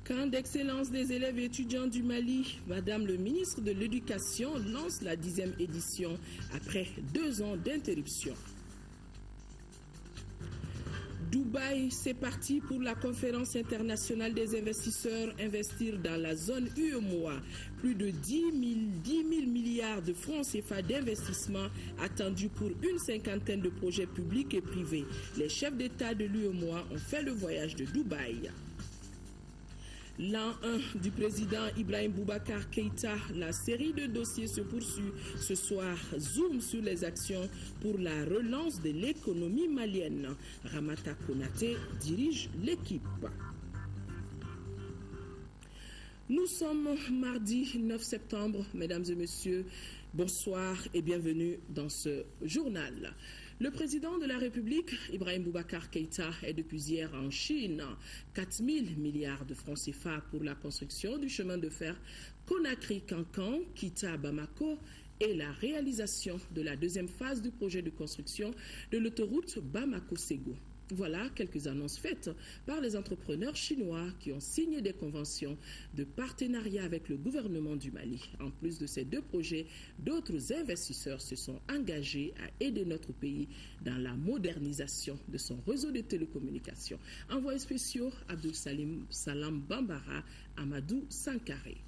Camp d'excellence des élèves et étudiants du Mali, Madame le ministre de l'Éducation lance la 10e édition après 2 ans d'interruption. Dubaï, c'est parti pour la conférence internationale des investisseurs investir dans la zone UEMOA. Plus de 10 000 milliards de francs CFA d'investissement attendus pour une cinquantaine de projets publics et privés. Les chefs d'État de l'UEMOA ont fait le voyage de Dubaï. L'an 1 du président Ibrahim Boubacar Keïta, la série de dossiers se poursuit. Ce soir, zoom sur les actions pour la relance de l'économie malienne. Ramata Konaté dirige l'équipe. Nous sommes mardi 9 septembre, mesdames et messieurs, bonsoir et bienvenue dans ce journal. Le président de la République, Ibrahim Boubacar Keïta, est depuis hier en Chine. 4 000 milliards de francs CFA pour la construction du chemin de fer Conakry-Cancan, Kita-Bamako et la réalisation de la 2e phase du projet de construction de l'autoroute Bamako-Ségou. Voilà quelques annonces faites par les entrepreneurs chinois qui ont signé des conventions de partenariat avec le gouvernement du Mali. En plus de ces 2 projets, d'autres investisseurs se sont engagés à aider notre pays dans la modernisation de son réseau de télécommunications. Envoyés spéciaux, Abdul Salam Bambara, Amadou Sankaré.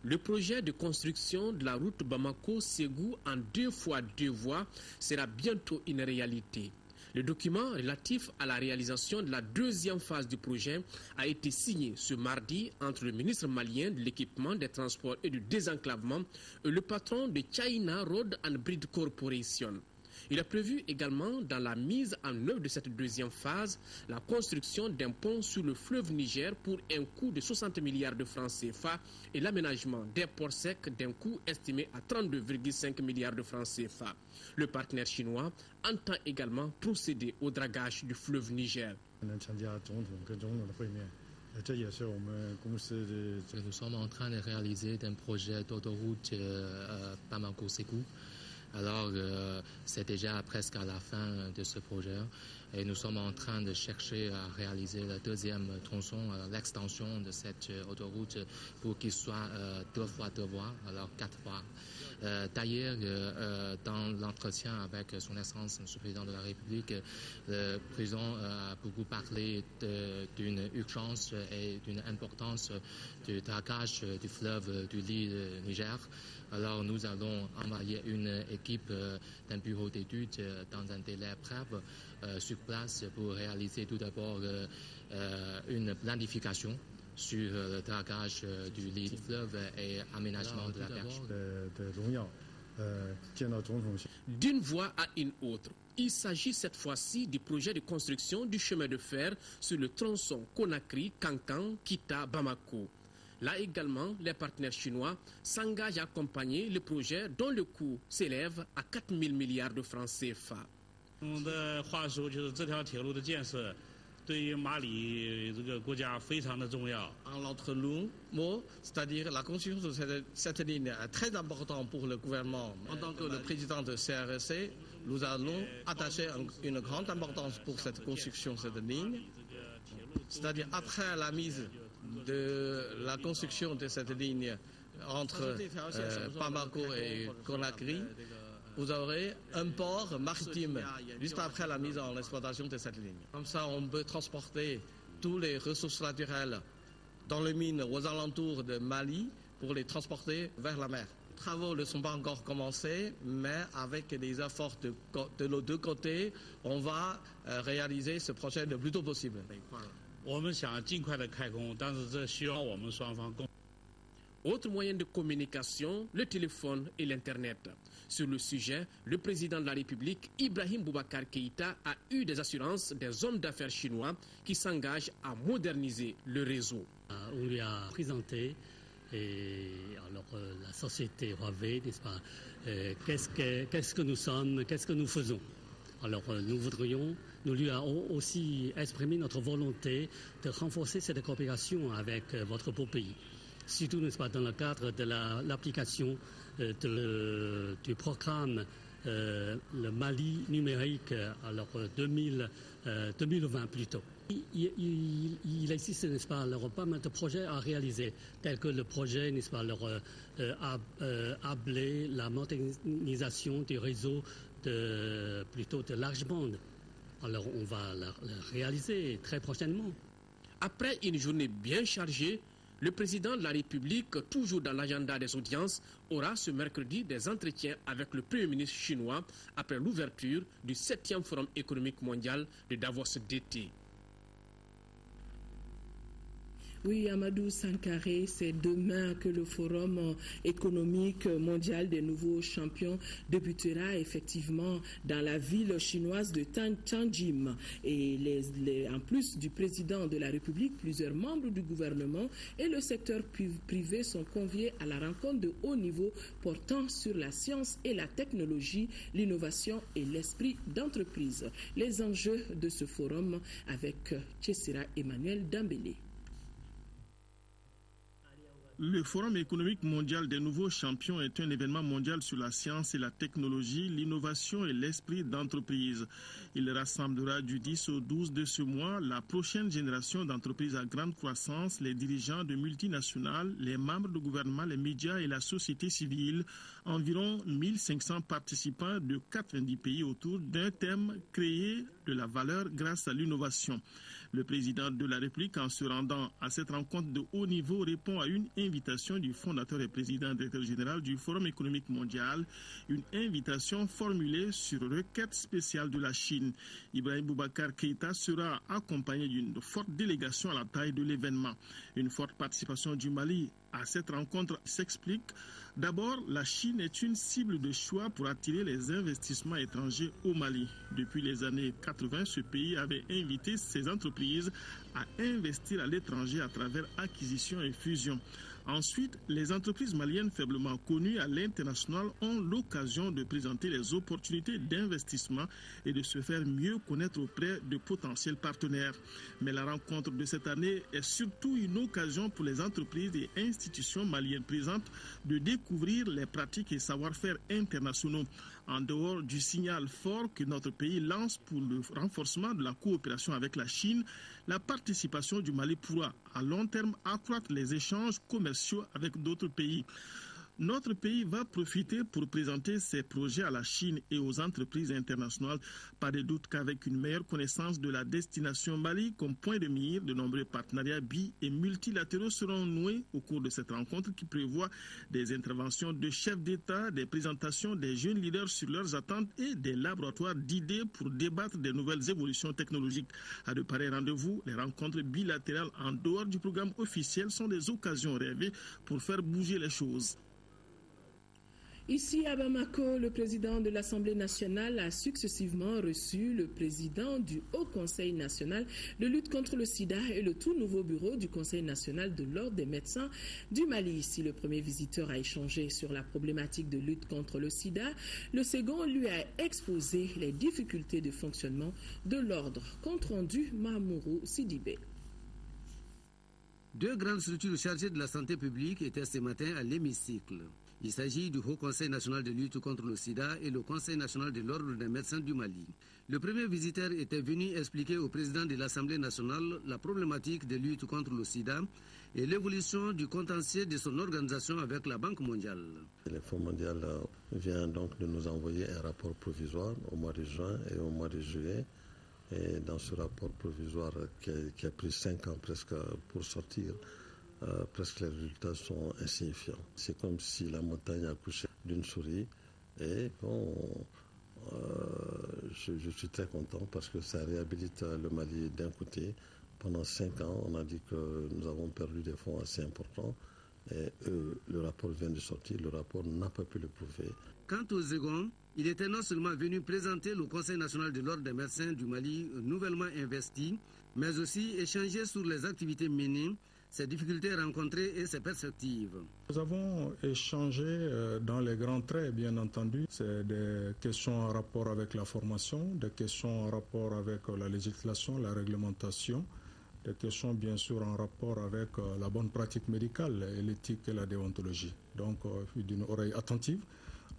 Le projet de construction de la route Bamako-Ségou en 2 fois 2 voies sera bientôt une réalité. Le document relatif à la réalisation de la 2e phase du projet a été signé ce mardi entre le ministre malien de l'équipement, des transports et du désenclavement et le patron de China Road and Bridge Corporation. Il est prévu également dans la mise en œuvre de cette 2e phase la construction d'un pont sur le fleuve Niger pour un coût de 60 milliards de francs CFA et l'aménagement des ports secs d'un coût estimé à 32,5 milliards de francs CFA. Le partenaire chinois entend également procéder au dragage du fleuve Niger. Nous sommes en train de réaliser un projet d'autoroute Bamako-Ségou. Alors, c'est déjà presque à la fin de ce projet et nous sommes en train de chercher à réaliser le 2e tronçon, l'extension de cette autoroute pour qu'il soit 2 fois 2 voies, alors 4 voies. D'ailleurs, dans l'entretien avec son Excellence, le président de la République, le président a beaucoup parlé d'une urgence et d'une importance du dragage du fleuve du Niger. Alors, nous allons envoyer une équipe d'un bureau d'études dans un délai bref sur place pour réaliser tout d'abord une planification sur le dragage du lit du fleuve et aménagement de la berge. D'une voie à une autre, il s'agit cette fois-ci du projet de construction du chemin de fer sur le tronçon Conakry-Cancan, Kita-Bamako. Là également, les partenaires chinois s'engagent à accompagner le projet dont le coût s'élève à 4 000 milliards de francs CFA. En l'autre mot, c'est-à-dire la construction de cette ligne est très importante pour le gouvernement. En tant que le président de CRC, nous allons attacher une grande importance pour cette construction de cette ligne. C'est-à-dire après la mise de la construction de cette ligne entre Bamako et Conakry, vous aurez un port maritime juste après la mise en exploitation de cette ligne. Comme ça, on peut transporter toutes les ressources naturelles dans les mines aux alentours de Mali pour les transporter vers la mer. Les travaux ne sont pas encore commencés, mais avec les efforts de nos 2 côtés, on va réaliser ce projet le plus tôt possible. Autre moyen de communication, le téléphone et l'Internet. Sur le sujet, le président de la République, Ibrahim Boubacar Keïta, a eu des assurances des hommes d'affaires chinois qui s'engagent à moderniser le réseau. On lui a présenté la société Huawei, n'est-ce pas, qu'est-ce que nous sommes, qu'est-ce que nous faisons. Alors nous lui avons aussi exprimé notre volonté de renforcer cette coopération avec votre beau pays. Surtout, n'est-ce pas, dans le cadre de l'application du programme le Mali numérique, alors 2020 plutôt. Il existe, n'est-ce pas, pas mal de projets à réaliser, tels que le projet, n'est-ce pas, ABLE, la modernisation du réseau plutôt de large bande. Alors on va la réaliser très prochainement. Après une journée bien chargée, le président de la République, toujours dans l'agenda des audiences, aura ce mercredi des entretiens avec le Premier ministre chinois après l'ouverture du 7e Forum économique mondial de Davos d'été. Oui, Amadou Sankaré, c'est demain que le Forum économique mondial des nouveaux champions débutera effectivement dans la ville chinoise de Tianjin. Et en plus du président de la République, plusieurs membres du gouvernement et le secteur privé sont conviés à la rencontre de haut niveau portant sur la science et la technologie, l'innovation et l'esprit d'entreprise. Les enjeux de ce forum avec Tchessira Emmanuel Dambélé. Le Forum économique mondial des nouveaux champions est un événement mondial sur la science et la technologie, l'innovation et l'esprit d'entreprise. Il rassemblera du 10 au 12 de ce mois la prochaine génération d'entreprises à grande croissance, les dirigeants de multinationales, les membres du gouvernement, les médias et la société civile. Environ 1500 participants de 90 pays autour d'un thème: créer de la valeur grâce à l'innovation. Le président de la République, en se rendant à cette rencontre de haut niveau, répond à une invitation du fondateur et président directeur général du Forum économique mondial, une invitation formulée sur requête spéciale de la Chine. Ibrahim Boubacar Keïta sera accompagné d'une forte délégation à la taille de l'événement. Une forte participation du Mali à cette rencontre s'explique. D'abord, la Chine est une cible de choix pour attirer les investissements étrangers au Mali. Depuis les années 80, ce pays avait invité ses entreprises à investir à l'étranger à travers acquisition et fusion. Ensuite, les entreprises maliennes faiblement connues à l'international ont l'occasion de présenter les opportunités d'investissement et de se faire mieux connaître auprès de potentiels partenaires. Mais la rencontre de cette année est surtout une occasion pour les entreprises et institutions maliennes présentes de découvrir les pratiques et savoir-faire internationaux. En dehors du signal fort que notre pays lance pour le renforcement de la coopération avec la Chine, la participation du Mali pourra à long terme accroître les échanges commerciaux avec d'autres pays. Notre pays va profiter pour présenter ses projets à la Chine et aux entreprises internationales. Pas de doute qu'avec une meilleure connaissance de la destination Mali comme point de mire, de nombreux partenariats bi- et multilatéraux seront noués au cours de cette rencontre qui prévoit des interventions de chefs d'État, des présentations des jeunes leaders sur leurs attentes et des laboratoires d'idées pour débattre des nouvelles évolutions technologiques. À de pareils rendez-vous, les rencontres bilatérales en dehors du programme officiel sont des occasions rêvées pour faire bouger les choses. Ici à Bamako, le président de l'Assemblée nationale a successivement reçu le président du Haut Conseil national de lutte contre le sida et le tout nouveau bureau du Conseil national de l'Ordre des médecins du Mali. Ici, le premier visiteur a échangé sur la problématique de lutte contre le sida. Le second lui a exposé les difficultés de fonctionnement de l'ordre. Compte rendu Mamourou Sidibé. Deux grandes structures chargées de la santé publique étaient ce matin à l'hémicycle. Il s'agit du Haut Conseil national de lutte contre le sida et le Conseil national de l'Ordre des médecins du Mali. Le premier visiteur était venu expliquer au président de l'Assemblée nationale la problématique de lutte contre le sida et l'évolution du contentieux de son organisation avec la Banque mondiale. Le Fonds mondial vient donc de nous envoyer un rapport provisoire au mois de juin et au mois de juillet. Et dans ce rapport provisoire qui a pris 5 ans presque pour sortir, presque les résultats sont insignifiants. C'est comme si la montagne a accouché d'une souris. Et bon, je suis très content parce que ça réhabilite le Mali d'un côté. Pendant 5 ans, on a dit que nous avons perdu des fonds assez importants. Et le rapport vient de sortir, le rapport n'a pas pu le prouver. Quant au second, il était non seulement venu présenter le Conseil national de l'Ordre des médecins du Mali nouvellement investi, mais aussi échanger sur les activités menées, ses difficultés rencontrées et ses perspectives. Nous avons échangé dans les grands traits, bien entendu. C'est des questions en rapport avec la formation, des questions en rapport avec la législation, la réglementation, des questions bien sûr en rapport avec la bonne pratique médicale et l'éthique et la déontologie. Donc d'une oreille attentive,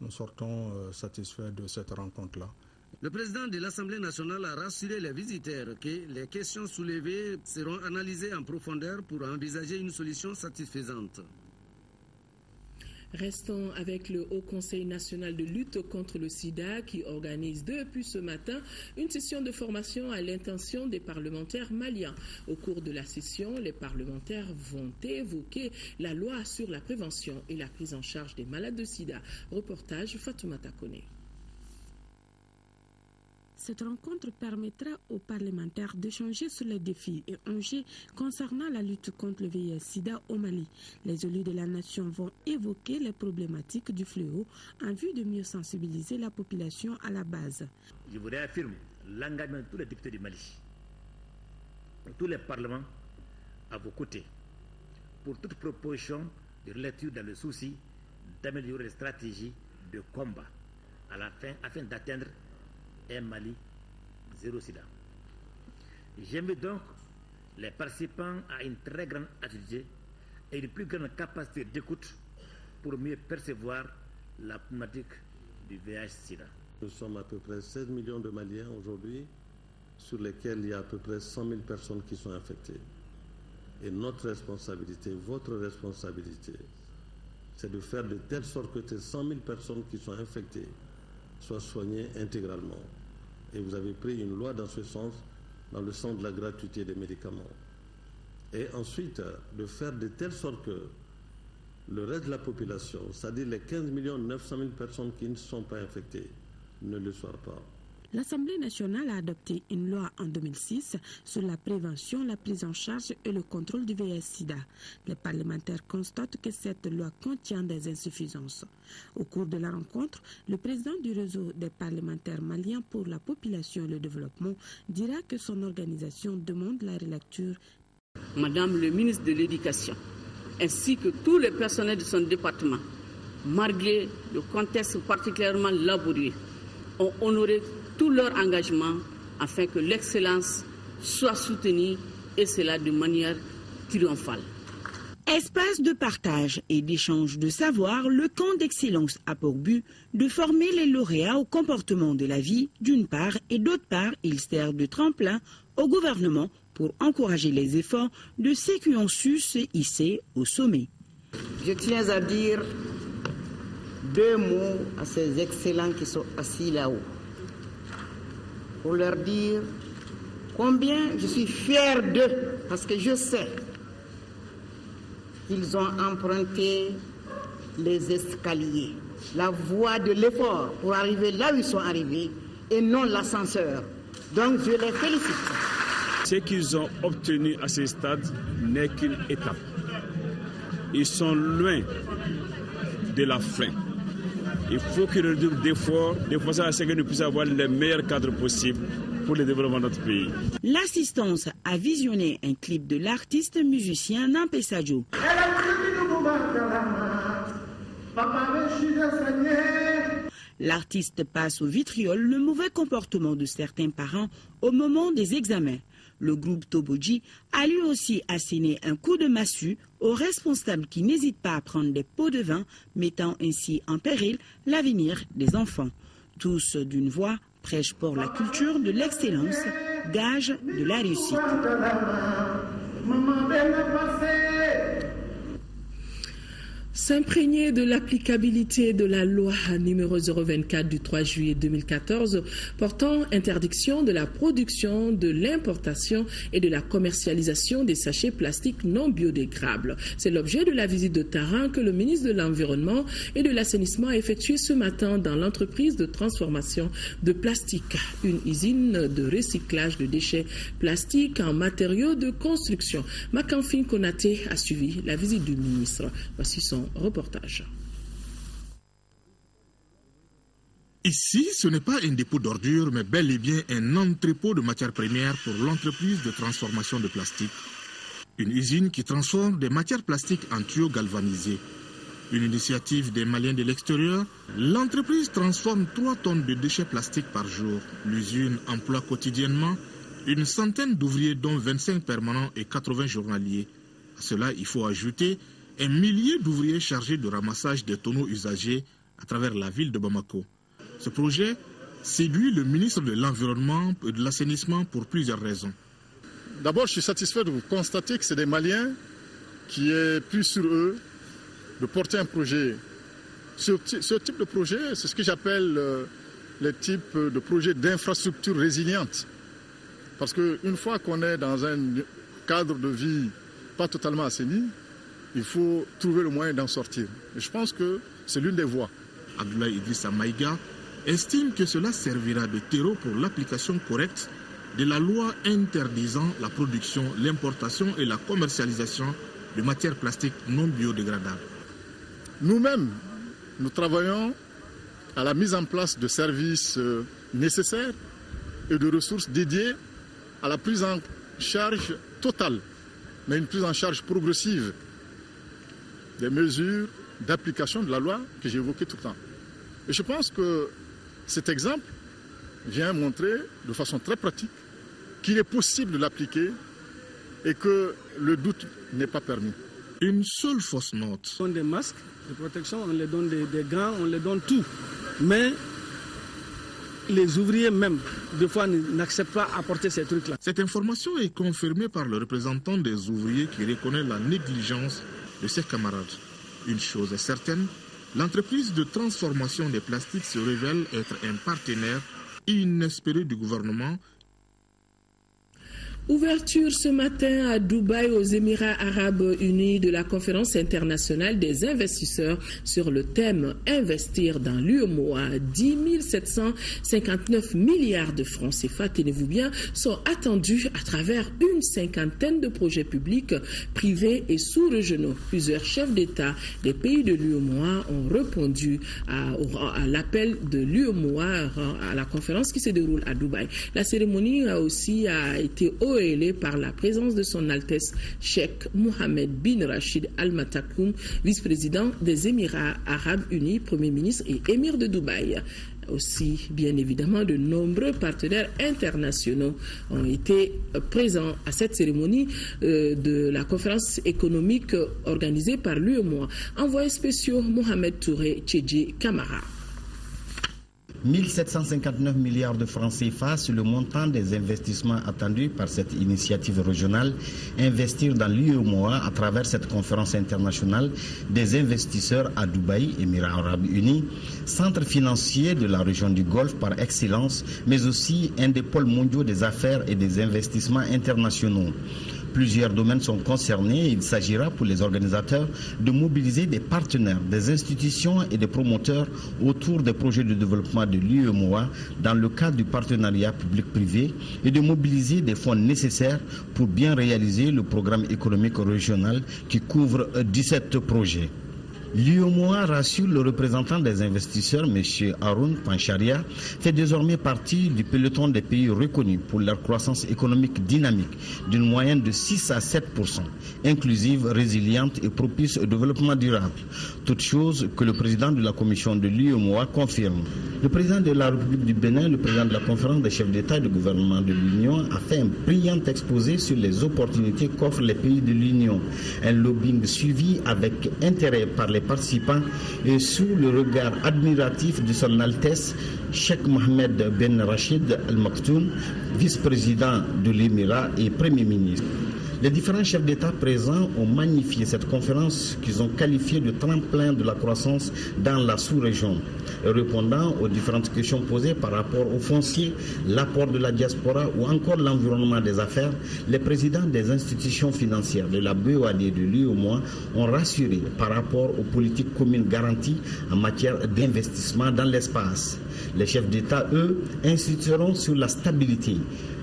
nous sortons satisfaits de cette rencontre-là. Le président de l'Assemblée nationale a rassuré les visiteurs que les questions soulevées seront analysées en profondeur pour envisager une solution satisfaisante. Restons avec le Haut Conseil national de lutte contre le sida qui organise depuis ce matin une session de formation à l'intention des parlementaires maliens. Au cours de la session, les parlementaires vont évoquer la loi sur la prévention et la prise en charge des malades de sida. Reportage Fatoumata Kone. Cette rencontre permettra aux parlementaires d'échanger sur les défis et enjeux concernant la lutte contre le VIH-Sida au Mali. Les élus de la nation vont évoquer les problématiques du fléau en vue de mieux sensibiliser la population à la base. Je vous réaffirme l'engagement de tous les députés du Mali, de tous les parlements à vos côtés, pour toute proposition de relecture dans le souci d'améliorer les stratégies de combat à la fin, afin d'atteindre un Mali zéro sida. J'invite donc les participants à une très grande attitude et une plus grande capacité d'écoute pour mieux percevoir la problématique du VIH-Sida. Nous sommes à peu près 16 millions de Maliens aujourd'hui, sur lesquels il y a à peu près 100 000 personnes qui sont infectées. Et notre responsabilité, votre responsabilité, c'est de faire de telle sorte que ces 100 000 personnes qui sont infectées soient soignées intégralement. Et vous avez pris une loi dans ce sens, dans le sens de la gratuité des médicaments. Et ensuite, de faire de telle sorte que le reste de la population, c'est-à-dire les 15 900 000 personnes qui ne sont pas infectées, ne le soient pas. L'Assemblée nationale a adopté une loi en 2006 sur la prévention, la prise en charge et le contrôle du VIH-Sida. Les parlementaires constatent que cette loi contient des insuffisances. Au cours de la rencontre, le président du réseau des parlementaires maliens pour la population et le développement dira que son organisation demande la relecture. Madame le ministre de l'Éducation, ainsi que tous les personnels de son département, malgré le contexte particulièrement laborieux, ont honoré tout leur engagement afin que l'excellence soit soutenue et cela de manière triomphale. Espace de partage et d'échange de savoir, le camp d'excellence a pour but de former les lauréats au comportement de la vie d'une part et d'autre part, il sert de tremplin au gouvernement pour encourager les efforts de ceux qui ont su se hisser au sommet. Je tiens à dire 2 mots à ces excellents qui sont assis là-haut, pour leur dire combien je suis fier d'eux, parce que je sais qu'ils ont emprunté les escaliers, la voie de l'effort pour arriver là où ils sont arrivés et non l'ascenseur. Donc je les félicite. Ce qu'ils ont obtenu à ce stade n'est qu'une étape. Ils sont loin de la fin. Il faut qu'ils redoublent d'efforts de façon à ce que nous puissions avoir les meilleurs cadres possibles pour le développement de notre pays. L'assistance a visionné un clip de l'artiste musicien Nampé Sadio. L'artiste passe au vitriol le mauvais comportement de certains parents au moment des examens. Le groupe Toboji a lui aussi asséné un coup de massue aux responsables qui n'hésitent pas à prendre des pots de vin, mettant ainsi en péril l'avenir des enfants. Tous d'une voix prêchent pour la culture de l'excellence, gage de la réussite. S'imprégner de l'applicabilité de la loi numéro 024 du 3 juillet 2014 portant interdiction de la production, de l'importation et de la commercialisation des sachets plastiques non biodégradables. C'est l'objet de la visite de terrain que le ministre de l'Environnement et de l'Assainissement a effectuée ce matin dans l'entreprise de transformation de plastique, une usine de recyclage de déchets plastiques en matériaux de construction. Makanfine Konaté a suivi la visite du ministre. Voici son reportage. Ici, ce n'est pas un dépôt d'ordures, mais bel et bien un entrepôt de matières premières pour l'entreprise de transformation de plastique. Une usine qui transforme des matières plastiques en tuyaux galvanisés. Une initiative des Maliens de l'extérieur, l'entreprise transforme 3 tonnes de déchets plastiques par jour. L'usine emploie quotidiennement une centaine d'ouvriers, dont 25 permanents et 80 journaliers. À cela, il faut ajouter un millier d'ouvriers chargés de ramassage des tonneaux usagés à travers la ville de Bamako. Ce projet séduit le ministre de l'Environnement et de l'Assainissement pour plusieurs raisons. D'abord, je suis satisfait de vous constater que c'est des Maliens qui aient pris sur eux de porter un projet. Ce type de projet, c'est ce que j'appelle les types de projets d'infrastructure résiliente. Parce qu'une fois qu'on est dans un cadre de vie pas totalement assaini, il faut trouver le moyen d'en sortir. Et je pense que c'est l'une des voies. Abdoulaye Idrissa Maïga estime que cela servira de terreau pour l'application correcte de la loi interdisant la production, l'importation et la commercialisation de matières plastiques non biodégradables. Nous-mêmes, nous travaillons à la mise en place de services nécessaires et de ressources dédiées à la prise en charge totale, mais une prise en charge progressive des mesures d'application de la loi que j'ai évoquées tout le temps. Et je pense que cet exemple vient montrer de façon très pratique qu'il est possible de l'appliquer et que le doute n'est pas permis. Une seule fausse note. On donne des masques de protection, on les donne des gants, on les donne tout. Mais les ouvriers même, des fois, n'acceptent pas apporter ces trucs-là. Cette information est confirmée par le représentant des ouvriers qui reconnaît la négligence de ses camarades. Une chose est certaine, l'entreprise de transformation des plastiques se révèle être un partenaire inespéré du gouvernement. Ouverture ce matin à Dubaï, aux Émirats Arabes Unis, de la conférence internationale des investisseurs sur le thème « Investir dans l'UEMOA ». 10 759 milliards de francs CFA, tenez-vous bien, sont attendus à travers une cinquantaine de projets publics, privés et sous-régionaux. Plusieurs chefs d'État des pays de l'UEMOA ont répondu à l'appel de l'UEMOA à la conférence qui se déroule à Dubaï. La cérémonie a été auréolée par la présence de son Altesse Cheikh Mohammed bin Rachid Al Maktoum, vice-président des Émirats Arabes Unis, Premier ministre et émir de Dubaï. Aussi, bien évidemment, de nombreux partenaires internationaux ont été présents à cette cérémonie de la conférence économique organisée par l'UEMOA. Envoyé spécial Mohamed Touré Tchédji Kamara. 1759 milliards de francs CFA sur le montant des investissements attendus par cette initiative régionale, investir dans l'UEMOA à travers cette conférence internationale des investisseurs à Dubaï, Émirats Arabes Unis, centre financier de la région du Golfe par excellence, mais aussi un des pôles mondiaux des affaires et des investissements internationaux. Plusieurs domaines sont concernés et il s'agira pour les organisateurs de mobiliser des partenaires, des institutions et des promoteurs autour des projets de développement de l'UEMOA dans le cadre du partenariat public-privé et de mobiliser des fonds nécessaires pour bien réaliser le programme économique régional qui couvre 17 projets. L'UEMOA, rassure le représentant des investisseurs, M. Haroun Pancharia, fait désormais partie du peloton des pays reconnus pour leur croissance économique dynamique d'une moyenne de 6 à 7%, inclusive, résiliente et propice au développement durable. Toute chose que le président de la commission de l'UEMOA confirme. Le président de la République du Bénin, le président de la conférence des chefs d'État et de gouvernement de l'Union, a fait un brillant exposé sur les opportunités qu'offrent les pays de l'Union. Un lobbying suivi avec intérêt par les participants et sous le regard admiratif de son Altesse Cheikh Mohammed bin Rachid Al Maktoum, vice-président de l'Émirat et Premier ministre. Les différents chefs d'État présents ont magnifié cette conférence qu'ils ont qualifiée de tremplin de la croissance dans la sous-région. Répondant aux différentes questions posées par rapport au foncier, l'apport de la diaspora ou encore l'environnement des affaires, les présidents des institutions financières de la BOAD et de l'UEMOA ont rassuré par rapport aux politiques communes garanties en matière d'investissement dans l'espace. Les chefs d'État, eux, insisteront sur la stabilité,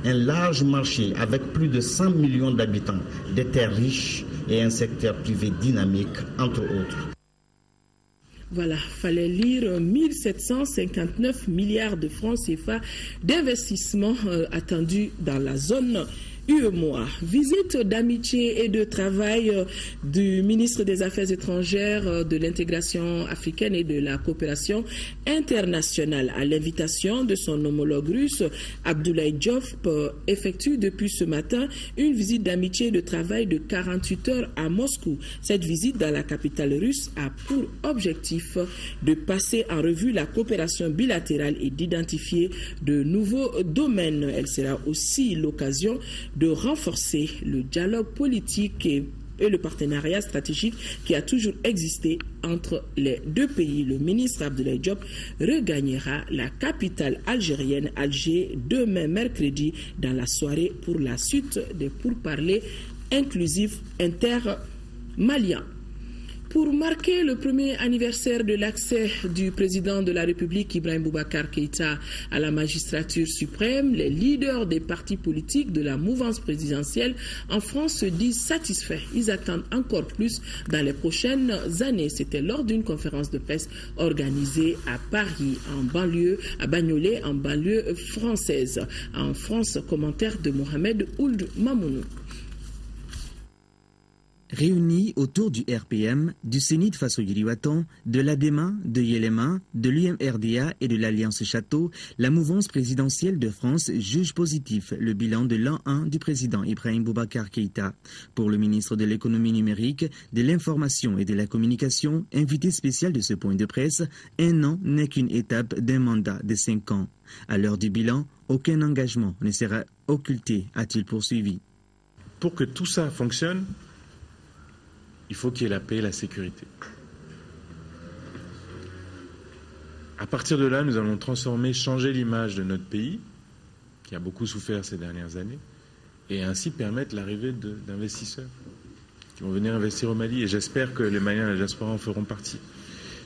un large marché avec plus de 100 millions d'habitants, des terres riches et un secteur privé dynamique, entre autres. Voilà, fallait lire 1759 milliards de francs CFA d'investissement attendus dans la zone UEMOA. Visite d'amitié et de travail du ministre des Affaires étrangères, de l'intégration africaine et de la coopération internationale. À l'invitation de son homologue russe, Abdoulaye Diop effectue depuis ce matin une visite d'amitié et de travail de 48 heures à Moscou. Cette visite dans la capitale russe a pour objectif de passer en revue la coopération bilatérale et d'identifier de nouveaux domaines. Elle sera aussi l'occasion de renforcer le dialogue politique et le partenariat stratégique qui a toujours existé entre les deux pays. Le ministre Abdoulaye Diop regagnera la capitale algérienne, Alger, demain mercredi dans la soirée pour la suite des pourparlers inclusifs inter-maliens. Pour marquer le premier anniversaire de l'accès du président de la République, Ibrahim Boubacar Keïta, à la magistrature suprême, les leaders des partis politiques de la mouvance présidentielle en France se disent satisfaits. Ils attendent encore plus dans les prochaines années. C'était lors d'une conférence de presse organisée à Paris, à Bagnolet, en banlieue française. En France, commentaire de Mohamed Ould Mamounou. Réunis autour du RPM, du Sénit Faso Yiriwatan, de l'ADEMA, de Yelema, de l'UMRDA et de l'Alliance Château, la mouvance présidentielle de France juge positif le bilan de l'an 1 du président Ibrahim Boubacar Keïta. Pour le ministre de l'économie numérique, de l'information et de la communication, invité spécial de ce point de presse, un an n'est qu'une étape d'un mandat de 5 ans. À l'heure du bilan, aucun engagement ne sera occulté, a-t-il poursuivi. Pour que tout ça fonctionne, il faut qu'il y ait la paix et la sécurité. À partir de là, nous allons changer l'image de notre pays, qui a beaucoup souffert ces dernières années, et ainsi permettre l'arrivée d'investisseurs qui vont venir investir au Mali. Et j'espère que les Maliens et la diaspora en feront partie.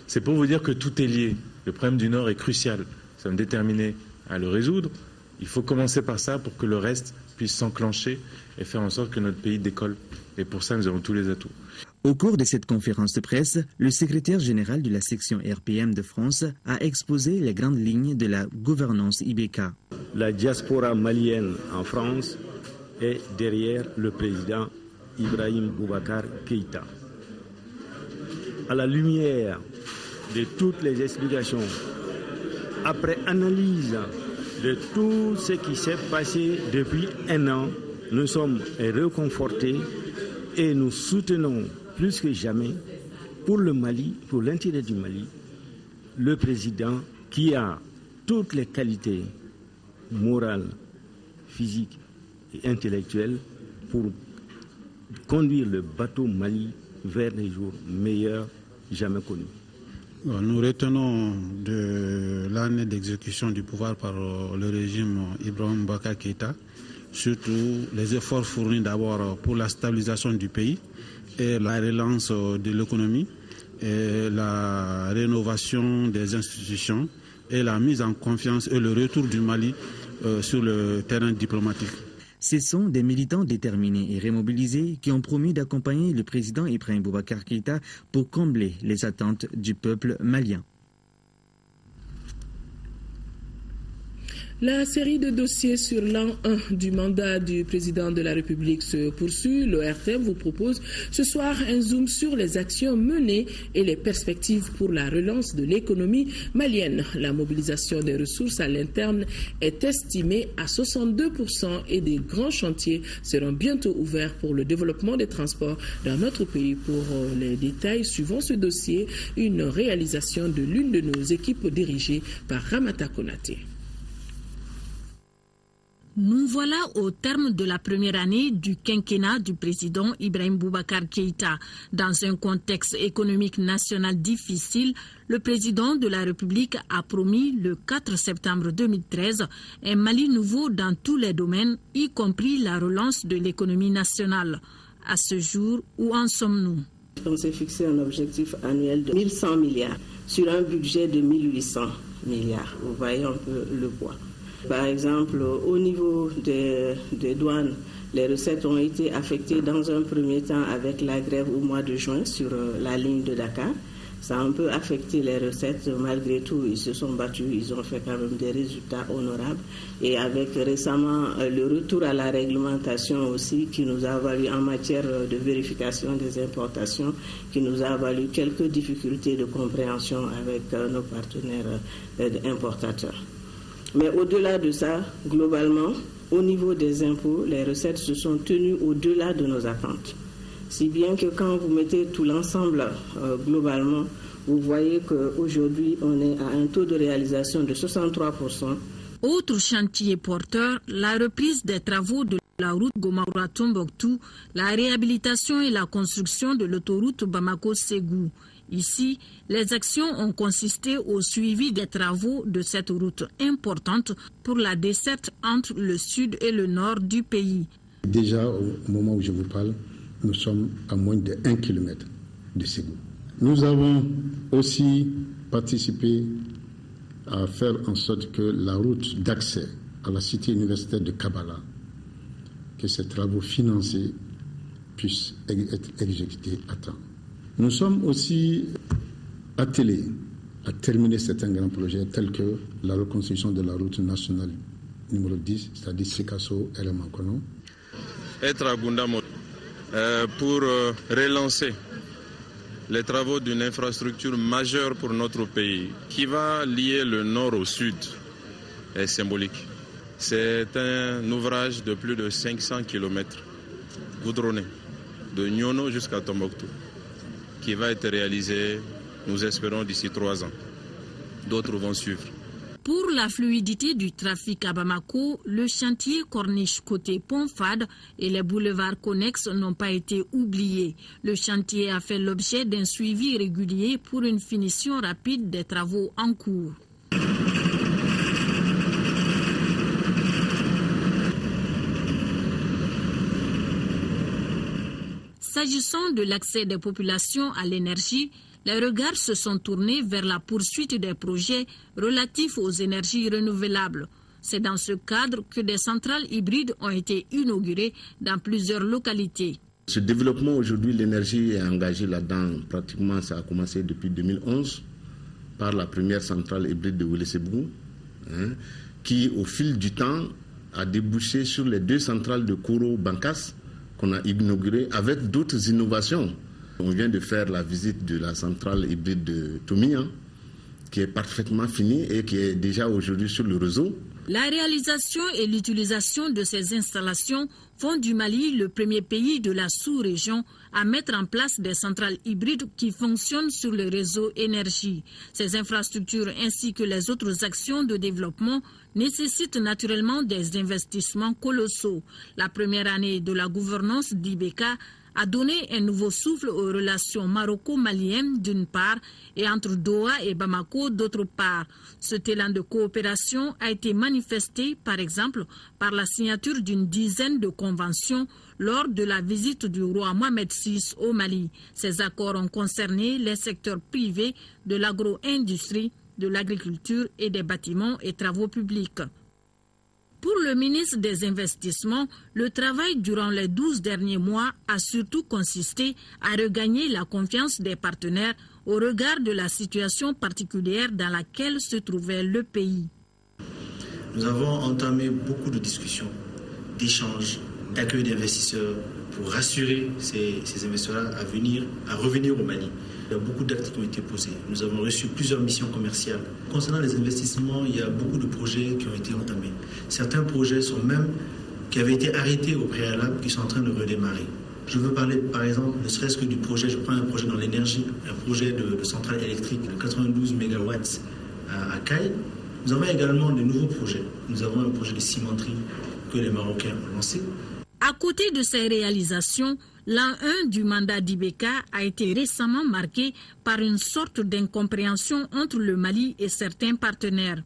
C'est pour vous dire que tout est lié. Le problème du Nord est crucial. Nous sommes déterminés à le résoudre. Il faut commencer par ça pour que le reste puisse s'enclencher et faire en sorte que notre pays décolle. Et pour ça, nous avons tous les atouts. Au cours de cette conférence de presse, le secrétaire général de la section RPM de France a exposé les grandes lignes de la gouvernance IBK. La diaspora malienne en France est derrière le président Ibrahim Boubacar Keïta. À la lumière de toutes les explications, après analyse de tout ce qui s'est passé depuis un an, nous sommes réconfortés et nous soutenons plus que jamais pour le Mali, pour l'intérêt du Mali, le président qui a toutes les qualités morales, physiques et intellectuelles pour conduire le bateau Mali vers des jours meilleurs jamais connus. Nous retenons de l'année d'exécution du pouvoir par le régime Ibrahim Boubacar Keïta, surtout les efforts fournis d'abord pour la stabilisation du pays et la relance de l'économie, et la rénovation des institutions et la mise en confiance et le retour du Mali sur le terrain diplomatique. Ce sont des militants déterminés et remobilisés qui ont promis d'accompagner le président Ibrahim Boubacar Keïta pour combler les attentes du peuple malien. La série de dossiers sur l'an 1 du mandat du président de la République se poursuit. Le RTM vous propose ce soir un zoom sur les actions menées et les perspectives pour la relance de l'économie malienne. La mobilisation des ressources à l'interne est estimée à 62% et des grands chantiers seront bientôt ouverts pour le développement des transports dans notre pays. Pour les détails, suivant ce dossier, une réalisation de l'une de nos équipes dirigées par Ramata Konaté. Nous voilà au terme de la première année du quinquennat du président Ibrahim Boubacar Keïta. Dans un contexte économique national difficile, le président de la République a promis le 4 septembre 2013 un Mali nouveau dans tous les domaines, y compris la relance de l'économie nationale. À ce jour, où en sommes-nous? On s'est fixé un objectif annuel de 1100 milliards sur un budget de 1800 milliards. Vous voyez un peu le poids. Par exemple, au niveau des douanes, les recettes ont été affectées dans un premier temps avec la grève au mois de juin sur la ligne de Dakar. Ça a un peu affecté les recettes. Malgré tout, ils se sont battus, ils ont fait quand même des résultats honorables. Et avec récemment le retour à la réglementation aussi, qui nous a valu en matière de vérification des importations, qui nous a valu quelques difficultés de compréhension avec nos partenaires importateurs. Mais au-delà de ça, globalement, au niveau des impôts, les recettes se sont tenues au-delà de nos attentes. Si bien que quand vous mettez tout l'ensemble globalement, vous voyez qu'aujourd'hui, on est à un taux de réalisation de 63%. Autre chantier porteur, la reprise des travaux de la route Gomaura-Tombouctou, la réhabilitation et la construction de l'autoroute Bamako-Ségou. Ici, les actions ont consisté au suivi des travaux de cette route importante pour la desserte entre le sud et le nord du pays. Déjà, au moment où je vous parle, nous sommes à moins de 1 km de Ségou. Nous avons aussi participé à faire en sorte que la route d'accès à la cité universitaire de Kabala, que ces travaux financés puissent être exécutés à temps. Nous sommes aussi attelés à terminer certains grands projets tels que la reconstruction de la route nationale numéro 10, c'est-à-dire Sikasso-Elemakono. Être à Gundamo pour relancer les travaux d'une infrastructure majeure pour notre pays qui va lier le nord au sud est symbolique. C'est un ouvrage de plus de 500 km goudronné, de Nyono jusqu'à Tombouctou, qui va être réalisé, nous espérons, d'ici 3 ans. D'autres vont suivre. Pour la fluidité du trafic à Bamako, le chantier Corniche côté Pont-Fad et les boulevards connexes n'ont pas été oubliés. Le chantier a fait l'objet d'un suivi régulier pour une finition rapide des travaux en cours. S'agissant de l'accès des populations à l'énergie, les regards se sont tournés vers la poursuite des projets relatifs aux énergies renouvelables. C'est dans ce cadre que des centrales hybrides ont été inaugurées dans plusieurs localités. Ce développement aujourd'hui, l'énergie est engagée là-dedans. Pratiquement, ça a commencé depuis 2011 par la première centrale hybride de Wélé-Sébou, qui au fil du temps a débouché sur les 2 centrales de Kouro-Bankas qu'on a inaugurées avec d'autres innovations. On vient de faire la visite de la centrale hybride de Toumi, qui est parfaitement finie et qui est déjà aujourd'hui sur le réseau. La réalisation et l'utilisation de ces installations font du Mali le premier pays de la sous-région à mettre en place des centrales hybrides qui fonctionnent sur le réseau énergie. Ces infrastructures ainsi que les autres actions de développement nécessitent naturellement des investissements colossaux. La première année de la gouvernance d'Ibeka a donné un nouveau souffle aux relations maroco-maliennes d'une part et entre Doha et Bamako d'autre part. Ce élan de coopération a été manifesté par exemple par la signature d'une dizaine de conventions lors de la visite du roi Mohamed VI au Mali. Ces accords ont concerné les secteurs privés de l'agro-industrie, de l'agriculture et des bâtiments et travaux publics. Pour le ministre des Investissements, le travail durant les 12 derniers mois a surtout consisté à regagner la confiance des partenaires au regard de la situation particulière dans laquelle se trouvait le pays. Nous avons entamé beaucoup de discussions, d'échanges, d'accueil d'investisseurs pour rassurer ces investisseurs à revenir au Mali. Il y a beaucoup d'actes qui ont été posés. Nous avons reçu plusieurs missions commerciales. Concernant les investissements, il y a beaucoup de projets qui ont été entamés. Certains projets qui avaient été arrêtés au préalable, qui sont en train de redémarrer. Je veux parler, par exemple, ne serait-ce que du projet, je prends un projet dans l'énergie, un projet de centrale électrique de 92 MW à Caille. Nous avons également de nouveaux projets. Nous avons un projet de cimenterie que les Marocains ont lancé. À côté de ces réalisations, l'an 1 du mandat d'Ibeka a été récemment marqué par une sorte d'incompréhension entre le Mali et certains partenaires.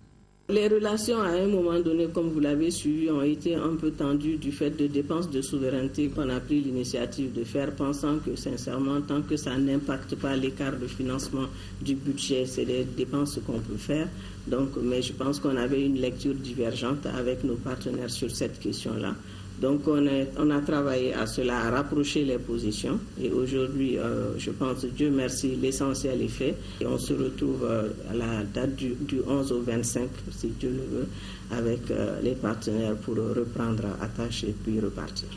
Les relations à un moment donné, comme vous l'avez suivi, ont été un peu tendues du fait de dépenses de souveraineté qu'on a pris l'initiative de faire, pensant que sincèrement, tant que ça n'impacte pas l'écart de financement du budget, c'est des dépenses qu'on peut faire. Donc, mais je pense qu'on avait une lecture divergente avec nos partenaires sur cette question-là. Donc on a travaillé à cela, à rapprocher les positions. Et aujourd'hui, je pense, Dieu merci, l'essentiel est fait. Et on se retrouve à la date du 11 au 25, si Dieu le veut, avec les partenaires pour reprendre attache et puis repartir.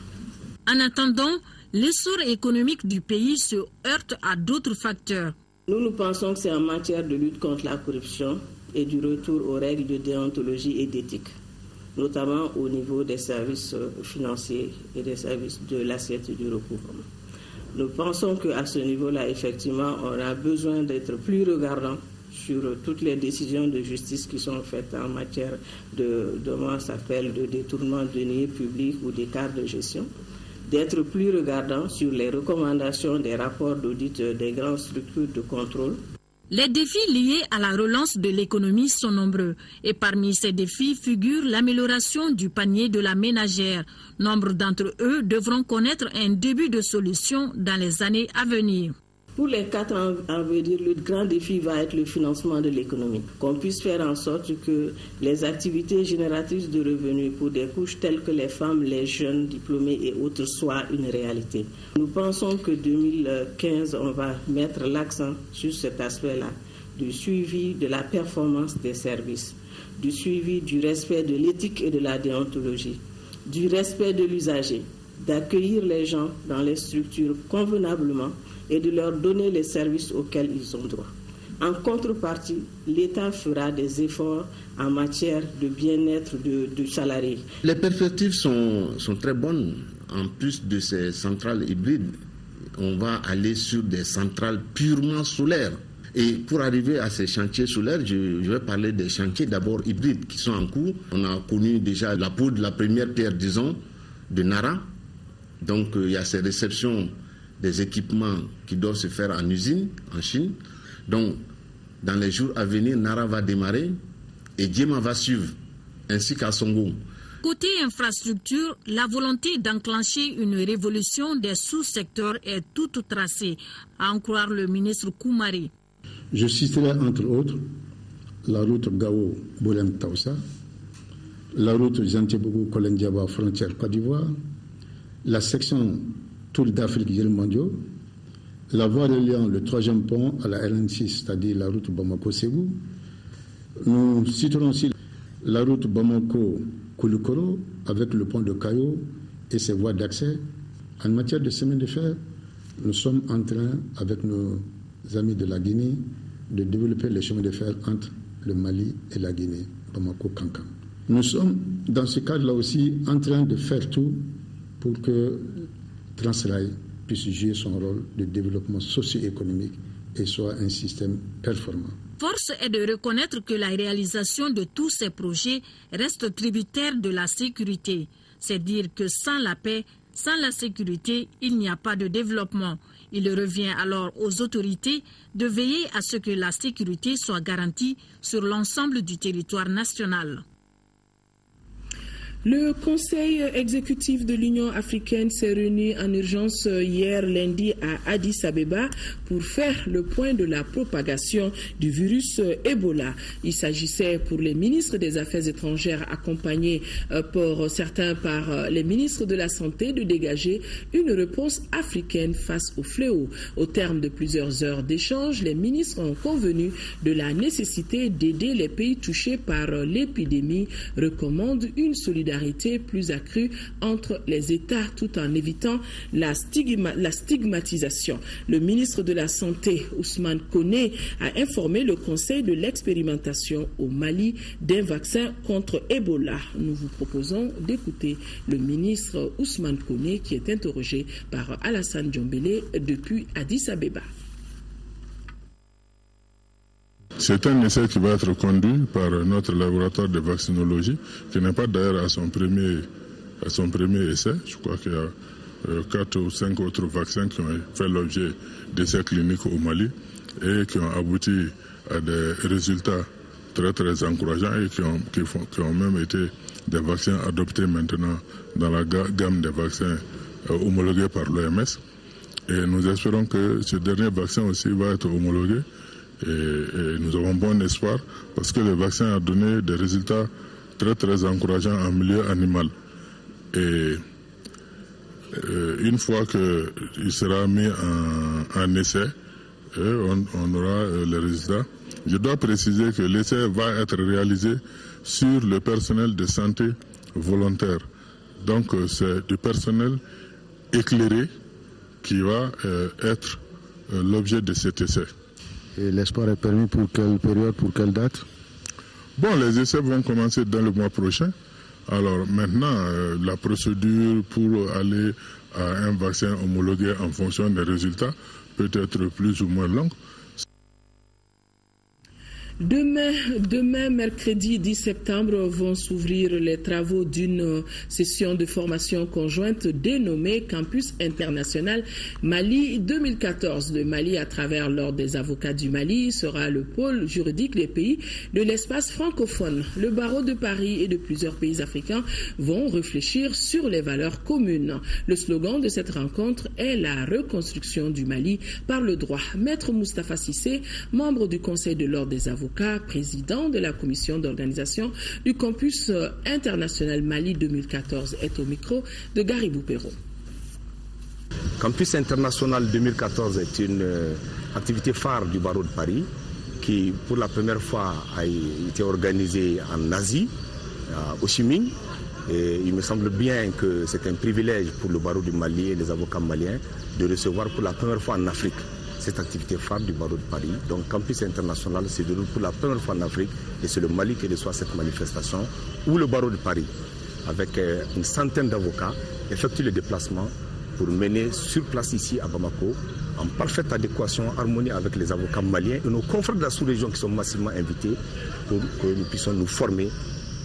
En attendant, l'essor économique du pays se heurte à d'autres facteurs. Nous pensons que c'est en matière de lutte contre la corruption et du retour aux règles de déontologie et d'éthique, notamment au niveau des services financiers et des services de l'assiette du recouvrement. Nous pensons qu'à ce niveau-là, effectivement, on a besoin d'être plus regardant sur toutes les décisions de justice qui sont faites en matière de détournement de deniers publics ou d'écart de gestion, d'être plus regardant sur les recommandations des rapports d'audit des grandes structures de contrôle. Les défis liés à la relance de l'économie sont nombreux et parmi ces défis figure l'amélioration du panier de la ménagère. Nombre d'entre eux devront connaître un début de solution dans les années à venir. Pour les 4 ans à venir, le grand défi va être le financement de l'économie. Qu'on puisse faire en sorte que les activités génératrices de revenus pour des couches telles que les femmes, les jeunes diplômés et autres soient une réalité. Nous pensons que 2015, on va mettre l'accent sur cet aspect-là, du suivi de la performance des services, du suivi du respect de l'éthique et de la déontologie, du respect de l'usager, d'accueillir les gens dans les structures convenablement et de leur donner les services auxquels ils ont droit. En contrepartie, l'État fera des efforts en matière de bien-être du salarié. Les perspectives sont très bonnes. En plus de ces centrales hybrides, on va aller sur des centrales purement solaires. Et pour arriver à ces chantiers solaires, je vais parler des chantiers d'abord hybrides qui sont en cours. On a connu déjà la pose de la première pierre, disons, de Nara. Donc il y a ces réceptions des équipements qui doivent se faire en usine, en Chine. Donc, dans les jours à venir, Nara va démarrer et Diema va suivre, ainsi qu'à Songo. Côté infrastructure, la volonté d'enclencher une révolution des sous-secteurs est toute tracée, à en croire le ministre Koumari. Je citerai entre autres la route Gao-Bolem-Taoussa, la route Jantebougou-Kolendiaba, frontière Côte d'Ivoire, la section Tour d'Afrique Mondiaux, la voie reliant le 3e pont à la RN6, c'est-à-dire la route Bamako-Ségou. Nous citerons aussi la route Bamako-Kouloukoro avec le pont de Cayo et ses voies d'accès. En matière de chemin de fer, nous sommes en train, avec nos amis de la Guinée, de développer le chemin de fer entre le Mali et la Guinée, Bamako-Kankan. Nous sommes, dans ce cadre-là aussi, en train de faire tout pour que Transrail puisse jouer son rôle de développement socio-économique et soit un système performant. Force est de reconnaître que la réalisation de tous ces projets reste tributaire de la sécurité. C'est dire que sans la paix, sans la sécurité, il n'y a pas de développement. Il revient alors aux autorités de veiller à ce que la sécurité soit garantie sur l'ensemble du territoire national. Le Conseil exécutif de l'Union africaine s'est réuni en urgence hier lundi à Addis Abeba pour faire le point de la propagation du virus Ebola. Il s'agissait pour les ministres des Affaires étrangères accompagnés pour certains par les ministres de la Santé de dégager une réponse africaine face au fléau. Au terme de plusieurs heures d'échange, les ministres ont convenu de la nécessité d'aider les pays touchés par l'épidémie, recommandent une solidarité plus accrue entre les États tout en évitant la stigmatisation. Le ministre de la Santé, Ousmane Koné, a informé le Conseil de l'expérimentation au Mali d'un vaccin contre Ebola. Nous vous proposons d'écouter le ministre Ousmane Koné qui est interrogé par Alassane Djombélé depuis Addis Abeba. C'est un essai qui va être conduit par notre laboratoire de vaccinologie, qui n'est pas d'ailleurs à son premier essai. Je crois qu'il y a 4 ou 5 autres vaccins qui ont fait l'objet d'essais cliniques au Mali et qui ont abouti à des résultats très très encourageants et qui ont même été des vaccins adoptés maintenant dans la gamme des vaccins homologués par l'OMS. Et nous espérons que ce dernier vaccin aussi va être homologué. Et nous avons bon espoir parce que le vaccin a donné des résultats très très encourageants en milieu animal. Et Une fois qu'il sera mis en essai, on aura les résultats. Je dois préciser que l'essai va être réalisé sur le personnel de santé volontaire. Donc c'est du personnel éclairé qui va être l'objet de cet essai. Et l'espoir est permis pour quelle période, pour quelle date? Bon, les essais vont commencer dans le mois prochain. Alors maintenant, la procédure pour aller à un vaccin homologué en fonction des résultats peut être plus ou moins longue. Demain, mercredi 10 septembre, vont s'ouvrir les travaux d'une session de formation conjointe dénommée Campus International Mali 2014. Le Mali, à travers l'Ordre des avocats du Mali, sera le pôle juridique des pays de l'espace francophone. Le barreau de Paris et de plusieurs pays africains vont réfléchir sur les valeurs communes. Le slogan de cette rencontre est la reconstruction du Mali par le droit. Maître Moustapha Cissé, membre du Conseil de l'Ordre des avocats, président de la commission d'organisation du Campus International Mali 2014, est au micro de Gary Boupero. Campus International 2014 est une activité phare du barreau de Paris qui, pour la première fois, a été organisée en Asie, à Ho Chi Minh. Et il me semble bien que c'est un privilège pour le barreau du Mali et les avocats maliens de recevoir pour la première fois en Afrique cette activité phare du barreau de Paris. Donc Campus International se déroule pour la première fois en Afrique et c'est le Mali qui reçoit cette manifestation où le barreau de Paris, avec une centaine d'avocats, effectue le déplacement pour mener sur place ici à Bamako, en parfaite adéquation, harmonie avec les avocats maliens et nos confrères de la sous-région qui sont massivement invités pour que nous puissions nous former,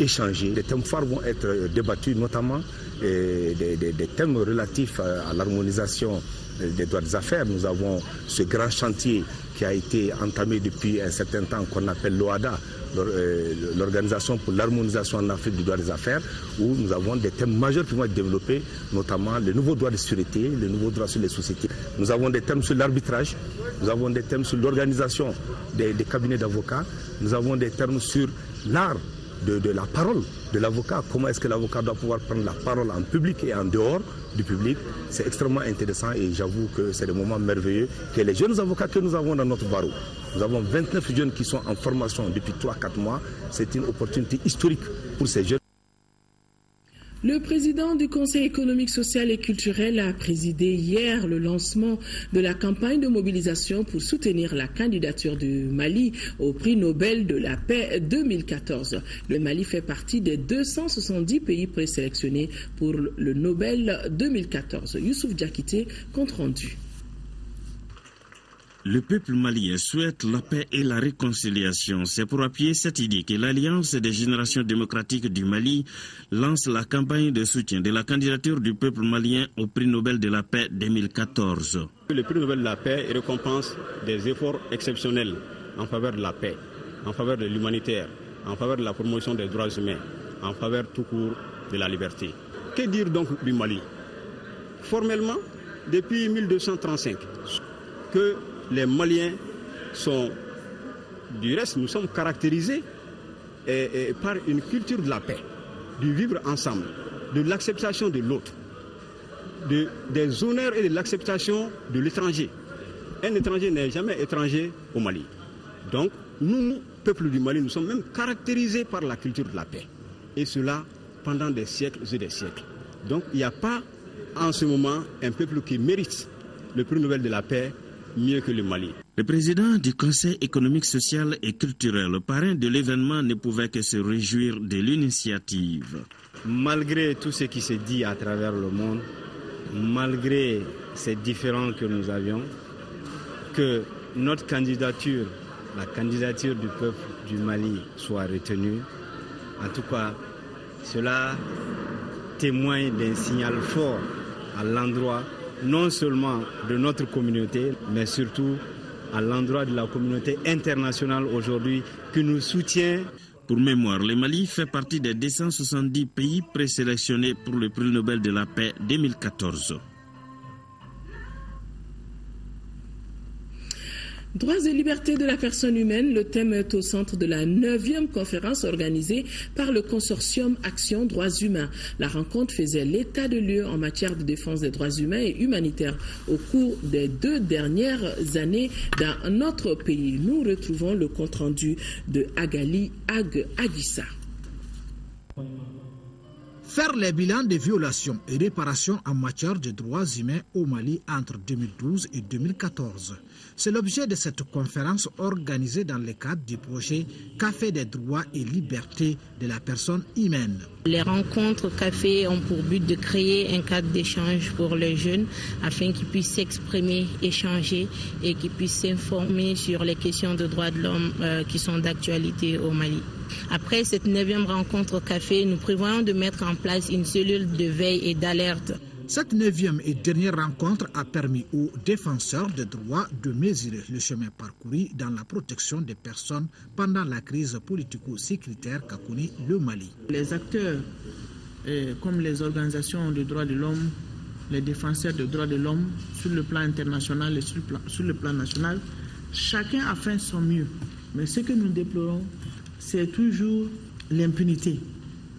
échanger. Les thèmes phares vont être débattus, notamment des thèmes relatifs à l'harmonisation des droits des affaires. Nous avons ce grand chantier qui a été entamé depuis un certain temps qu'on appelle l'OADA, l'Organisation pour l'harmonisation en Afrique du droit des affaires, où nous avons des thèmes majeurs qui vont être développés, notamment le nouveau droit de sûreté, le nouveau droit sur les sociétés. Nous avons des thèmes sur l'arbitrage, nous avons des thèmes sur l'organisation des cabinets d'avocats, nous avons des thèmes sur l'art de la parole de l'avocat. Comment est-ce que l'avocat doit pouvoir prendre la parole en public et en dehors du public? C'est extrêmement intéressant et j'avoue que c'est des moments merveilleux que les jeunes avocats que nous avons dans notre barreau. Nous avons 29 jeunes qui sont en formation depuis 3-4 mois. C'est une opportunité historique pour ces jeunes. Le président du Conseil économique, social et culturel a présidé hier le lancement de la campagne de mobilisation pour soutenir la candidature du Mali au prix Nobel de la paix 2014. Le Mali fait partie des 270 pays présélectionnés pour le Nobel 2014. Youssouf Diakité, compte rendu. Le peuple malien souhaite la paix et la réconciliation. C'est pour appuyer cette idée que l'Alliance des générations démocratiques du Mali lance la campagne de soutien de la candidature du peuple malien au prix Nobel de la paix 2014. Le prix Nobel de la paix récompense des efforts exceptionnels en faveur de la paix, en faveur de l'humanitaire, en faveur de la promotion des droits humains, en faveur tout court de la liberté. Que dire donc du Mali? Formellement, depuis 1235, que les Maliens sont, du reste, nous sommes caractérisés par une culture de la paix, du vivre ensemble, de l'acceptation de l'autre, des honneurs et de l'acceptation de l'étranger. Un étranger n'est jamais étranger au Mali. Donc, nous, peuple du Mali, nous sommes même caractérisés par la culture de la paix. Et cela pendant des siècles et des siècles. Donc, il n'y a pas en ce moment un peuple qui mérite le prix Nobel de la paix mieux que le Mali. Le président du Conseil économique, social et culturel, le parrain de l'événement, ne pouvait que se réjouir de l'initiative. Malgré tout ce qui s'est dit à travers le monde, malgré ces différends que nous avions, que notre candidature, la candidature du peuple du Mali soit retenue, en tout cas, cela témoigne d'un signal fort à l'endroit non seulement de notre communauté, mais surtout à l'endroit de la communauté internationale aujourd'hui qui nous soutient. Pour mémoire, le Mali fait partie des 270 pays présélectionnés pour le prix Nobel de la paix 2014. Droits et libertés de la personne humaine, le thème est au centre de la 9e conférence organisée par le consortium Action Droits Humains. La rencontre faisait l'état de lieu en matière de défense des droits humains et humanitaires au cours des 2 dernières années dans notre pays. Nous retrouvons le compte-rendu de Agali Aguissa. Faire les bilans des violations et réparations en matière de droits humains au Mali entre 2012 et 2014. C'est l'objet de cette conférence organisée dans le cadre du projet Café des droits et libertés de la personne humaine. Les rencontres café ont pour but de créer un cadre d'échange pour les jeunes afin qu'ils puissent s'exprimer, échanger et qu'ils puissent s'informer sur les questions de droits de l'homme qui sont d'actualité au Mali. Après cette 9e rencontre café, nous prévoyons de mettre en place une cellule de veille et d'alerte. Cette 9e et dernière rencontre a permis aux défenseurs des droits de mesurer le chemin parcouru dans la protection des personnes pendant la crise politico-sécuritaire qu'a connue le Mali. Les acteurs comme les organisations de droits de l'homme, les défenseurs des droits de l'homme sur le plan international et sur le plan national, chacun a fait son mieux. Mais ce que nous déplorons, c'est toujours l'impunité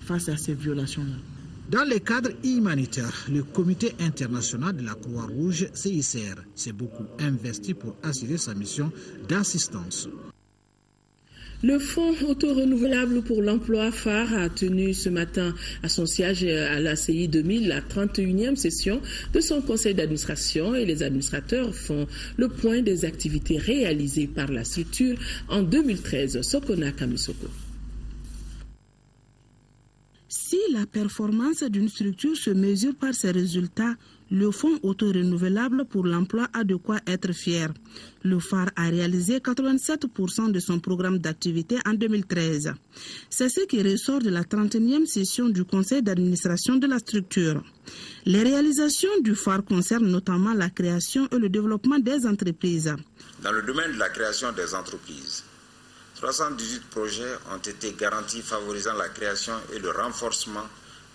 face à ces violations-là. Dans le cadre humanitaire, le Comité international de la Croix-Rouge, CICR, s'est beaucoup investi pour assurer sa mission d'assistance. Le Fonds auto-renouvelable pour l'emploi phare a tenu ce matin à son siège à la CI 2000 la 31e session de son conseil d'administration et les administrateurs font le point des activités réalisées par la structure en 2013. Sokona Kamisoko. Si la performance d'une structure se mesure par ses résultats, le Fonds auto-renouvelable pour l'emploi a de quoi être fier. Le phare a réalisé 87% de son programme d'activité en 2013. C'est ce qui ressort de la 31e session du conseil d'administration de la structure. Les réalisations du phare concernent notamment la création et le développement des entreprises. Dans le domaine de la création des entreprises, 318 projets ont été garantis favorisant la création et le renforcement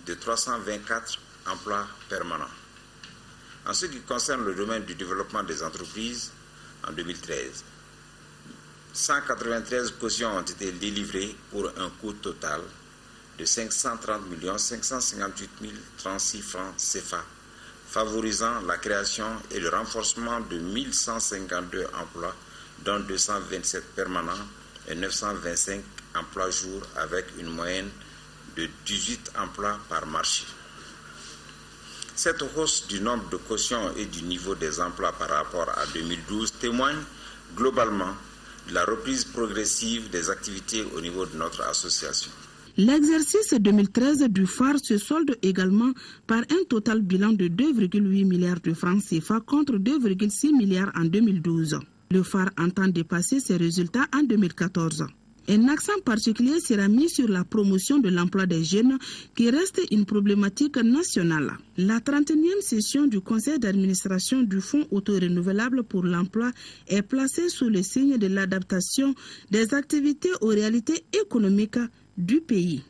de 324 emplois permanents. En ce qui concerne le domaine du développement des entreprises, en 2013, 193 cautions ont été délivrées pour un coût total de 530 558 036 francs CFA, favorisant la création et le renforcement de 1152 emplois, dont 227 permanents et 925 emplois jour avec une moyenne de 18 emplois par marché. Cette hausse du nombre de cautions et du niveau des emplois par rapport à 2012 témoigne globalement de la reprise progressive des activités au niveau de notre association. L'exercice 2013 du phare se solde également par un total bilan de 2,8 milliards de francs CFA contre 2,6 milliards en 2012. Le phare entend dépasser ses résultats en 2014. Un accent particulier sera mis sur la promotion de l'emploi des jeunes qui reste une problématique nationale. La 31e session du conseil d'administration du Fonds auto-renouvelable pour l'emploi est placée sous le signe de l'adaptation des activités aux réalités économiques du pays.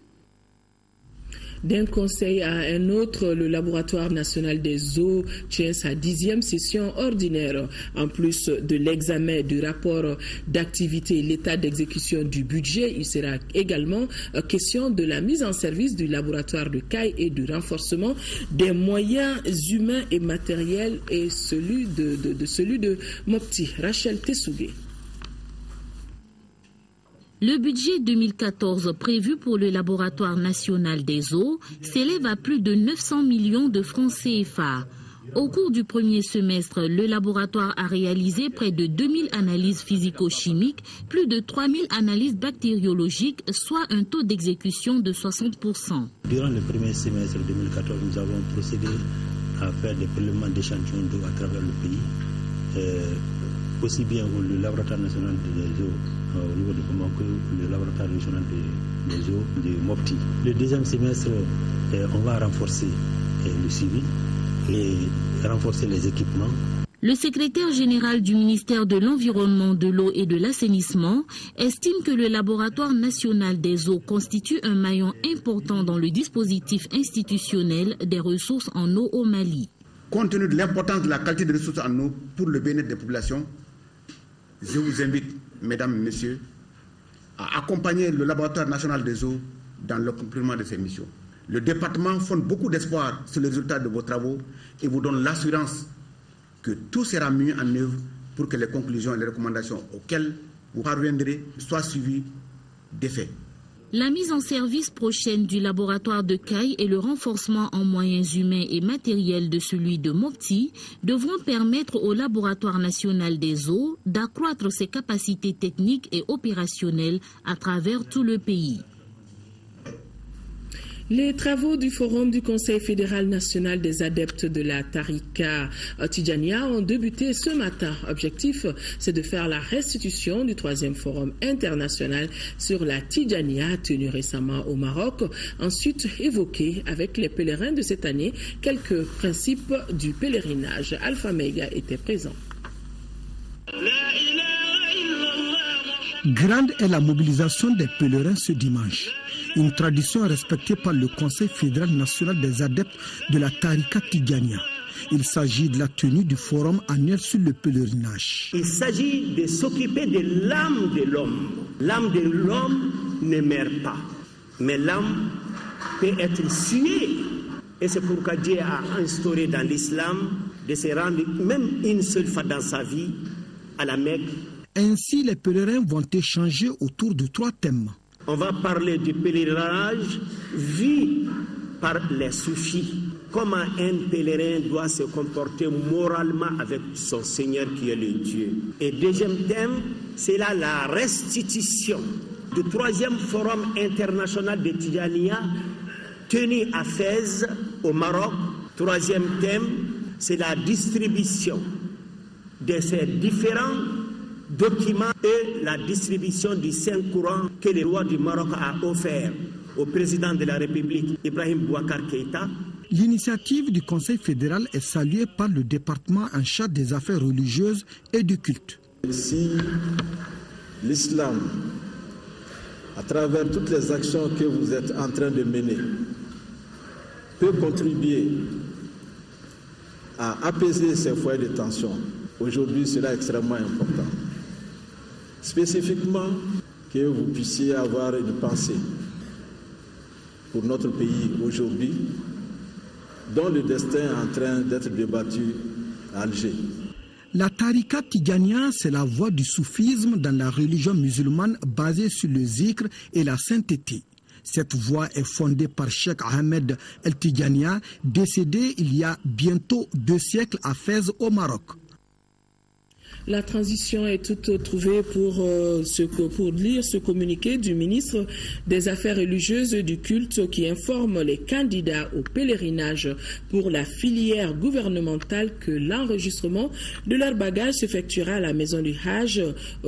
D'un conseil à un autre, le laboratoire national des eaux tient sa 10e session ordinaire. En plus de l'examen du rapport d'activité et l'état d'exécution du budget, il sera également question de la mise en service du laboratoire de Caille et du renforcement des moyens humains et matériels et celui de Mopti. Rachel Tessougué. Le budget 2014 prévu pour le laboratoire national des eaux s'élève à plus de 900 millions de francs CFA. Au cours du premier semestre, le laboratoire a réalisé près de 2000 analyses physico-chimiques, plus de 3000 analyses bactériologiques, soit un taux d'exécution de 60%. Durant le premier semestre 2014, nous avons procédé à faire des prélèvements d'échantillons d'eau à travers le pays, aussi bien le laboratoire national des eaux au niveau de Bamako, le laboratoire régional des eaux de Mopti. Le deuxième semestre, on va renforcer le suivi et renforcer les équipements. Le secrétaire général du ministère de l'Environnement, de l'eau et de l'assainissement estime que le laboratoire national des eaux constitue un maillon important dans le dispositif institutionnel des ressources en eau au Mali. Compte tenu de l'importance de la qualité des ressources en eau pour le bien-être des populations, je vous invite, mesdames et messieurs, à accompagner le laboratoire national des eaux dans l'accomplissement de ces missions. Le département fonde beaucoup d'espoir sur les résultats de vos travaux et vous donne l'assurance que tout sera mis en œuvre pour que les conclusions et les recommandations auxquelles vous parviendrez soient suivies d'effet. La mise en service prochaine du laboratoire de Caille et le renforcement en moyens humains et matériels de celui de Mopti devront permettre au laboratoire national des eaux d'accroître ses capacités techniques et opérationnelles à travers tout le pays. Les travaux du Forum du Conseil fédéral national des adeptes de la Tarika Tidjania ont débuté ce matin. Objectif, c'est de faire la restitution du 3e Forum international sur la Tidjania tenu récemment au Maroc. Ensuite, évoquer avec les pèlerins de cette année quelques principes du pèlerinage. Alpha Mega était présent. Grande est la mobilisation des pèlerins ce dimanche. Une tradition respectée par le Conseil fédéral national des adeptes de la Tarika Tidjania. Il s'agit de la tenue du forum annuel sur le pèlerinage. Il s'agit de s'occuper de l'âme de l'homme. L'âme de l'homme ne meurt pas, mais l'âme peut être suée. Et c'est pourquoi Dieu a instauré dans l'islam de se rendre même une seule fois dans sa vie à la Mecque. Ainsi, les pèlerins vont échanger autour de 3 thèmes. On va parler du pèlerinage vu par les soufis. Comment un pèlerin doit se comporter moralement avec son Seigneur qui est le Dieu. Et deuxième thème, c'est là la restitution du 3e Forum international de Tidjania tenu à Fès au Maroc. 3e thème, c'est la distribution de ces différents documents et la distribution du Saint-Courant que le roi du Maroc a offert au président de la République, Ibrahim Boubacar Keïta. L'initiative du Conseil fédéral est saluée par le département en charge des affaires religieuses et du culte. Si l'islam, à travers toutes les actions que vous êtes en train de mener, peut contribuer à apaiser ces foyers de tension, aujourd'hui cela est extrêmement important. Spécifiquement, que vous puissiez avoir une pensée pour notre pays aujourd'hui, dont le destin est en train d'être débattu à Alger. La Tarika Tidjania, c'est la voie du soufisme dans la religion musulmane basée sur le zikr et la sainteté. Cette voie est fondée par Cheikh Ahmed El Tidjania, décédé il y a bientôt 2 siècles à Fès au Maroc. La transition est toute trouvée pour lire ce communiqué du ministre des Affaires religieuses et du culte qui informe les candidats au pèlerinage pour la filière gouvernementale que l'enregistrement de leur bagage s'effectuera à la maison du Hajj,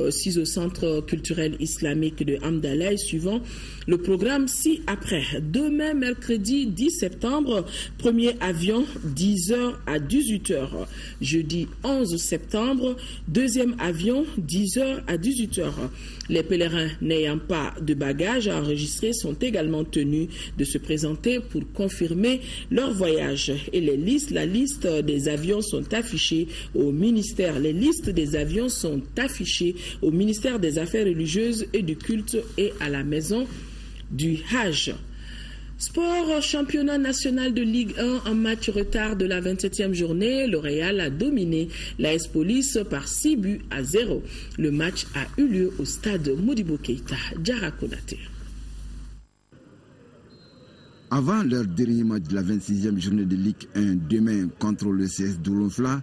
6 au centre culturel islamique de Hamdallah, suivant le programme ci-après. Demain, mercredi 10 septembre, premier avion 10h à 18h. Jeudi 11 septembre, deuxième avion 10h à 18h. Les pèlerins n'ayant pas de bagages à enregistrer sont également tenus de se présenter pour confirmer leur voyage. Et la liste des avions sont affichées au ministère. Les listes des avions sont affichées au ministère des Affaires religieuses et du culte et à la maison du Hajj. Sport, championnat national de Ligue 1 en match retard de la 27e journée. Le Real a dominé l'AS Police par 6-0. Le match a eu lieu au stade Modibo Keïta, Diarra Konaté. Avant leur dernier match de la 26e journée de Ligue 1 demain contre le CS Douloufla,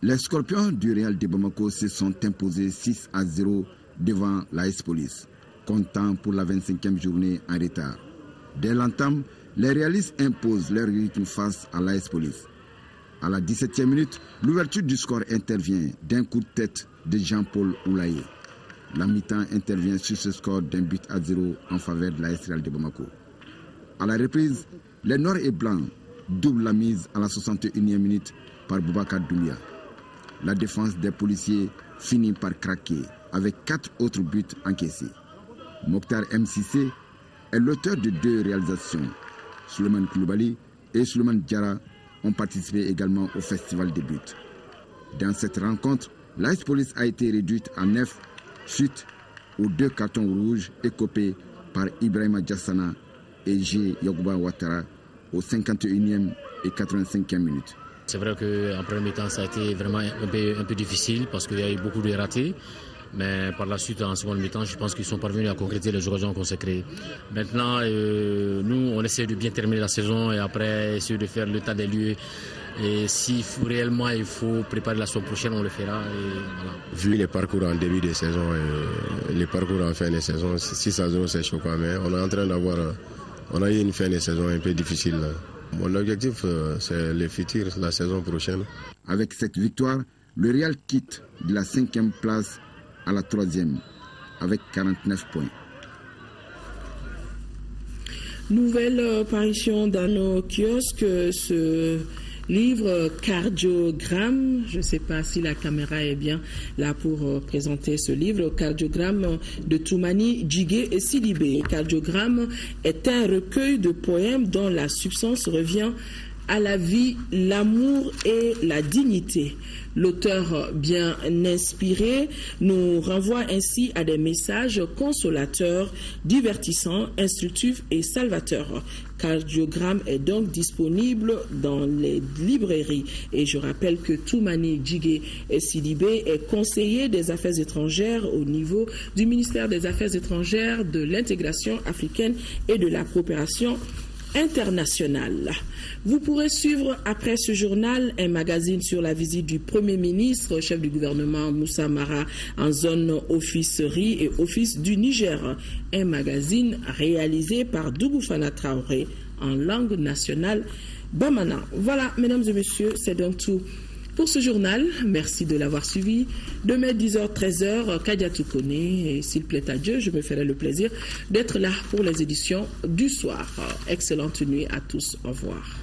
les Scorpions du Real de Bamako se sont imposés 6-0 devant l'AS Police, comptant pour la 25e journée en retard. Dès l'entame, les réalistes imposent leur rythme face à l'AS Police. À la 17e minute, l'ouverture du score intervient d'un coup de tête de Jean-Paul Oulaye. La mi-temps intervient sur ce score d'un but à 0 en faveur de l'AS Real de Bamako. À la reprise, les Noirs et Blancs doublent la mise à la 61e minute par Boubacar Doumbia. La défense des policiers finit par craquer avec 4 autres buts encaissés. Mokhtar MCC est l'auteur de 2 réalisations. Souleymane Koulibaly et Souleymane Diarra ont participé également au festival des buts. Dans cette rencontre, l'AS Police a été réduite à 9 suite aux 2 cartons rouges écopés par Ibrahima Diassana et G. Yagouba Ouattara aux 51e et 85e minutes. C'est vrai qu'en premier temps, ça a été vraiment un peu difficile parce qu'il y a eu beaucoup de ratés. Mais par la suite, en seconde mi-temps, je pense qu'ils sont parvenus à concrétiser les occasions qu'on s'est créées. Maintenant, nous, on essaie de bien terminer la saison et après essayer de faire l'état des lieux. Et si réellement il faut préparer la saison prochaine, on le fera. Et voilà. Vu les parcours en début de saison et les parcours en fin de saison, 6-0 c'est choquant, mais on est en train on a eu une fin de saison un peu difficile. Mon objectif, c'est le futur, la saison prochaine. Avec cette victoire, le Real quitte de la 5e place à la 3e avec 49 points. Nouvelle parution dans nos kiosques, ce livre Cardiogramme. Je ne sais pas si la caméra est bien là pour présenter ce livre. Cardiogramme de Toumani Djigué et Sidibé. Cardiogramme est un recueil de poèmes dont la substance revient à la vie, l'amour et la dignité. L'auteur bien inspiré nous renvoie ainsi à des messages consolateurs, divertissants, instructifs et salvateurs. Cardiogramme est donc disponible dans les librairies. Et je rappelle que Toumani Djigué Sidibé est conseiller des Affaires étrangères au niveau du ministère des Affaires étrangères, de l'intégration africaine et de la coopération internationale. Vous pourrez suivre après ce journal un magazine sur la visite du Premier ministre, chef du gouvernement Moussa Mara en zone officerie et office du Niger. Un magazine réalisé par Dougoufana Traoré en langue nationale bamana. Voilà, mesdames et messieurs, c'est donc tout pour ce journal. Merci de l'avoir suivi. Demain, 10h, 13h, Kadiatou Kone. Et s'il plaît à Dieu, je me ferai le plaisir d'être là pour les éditions du soir. Excellente nuit à tous. Au revoir.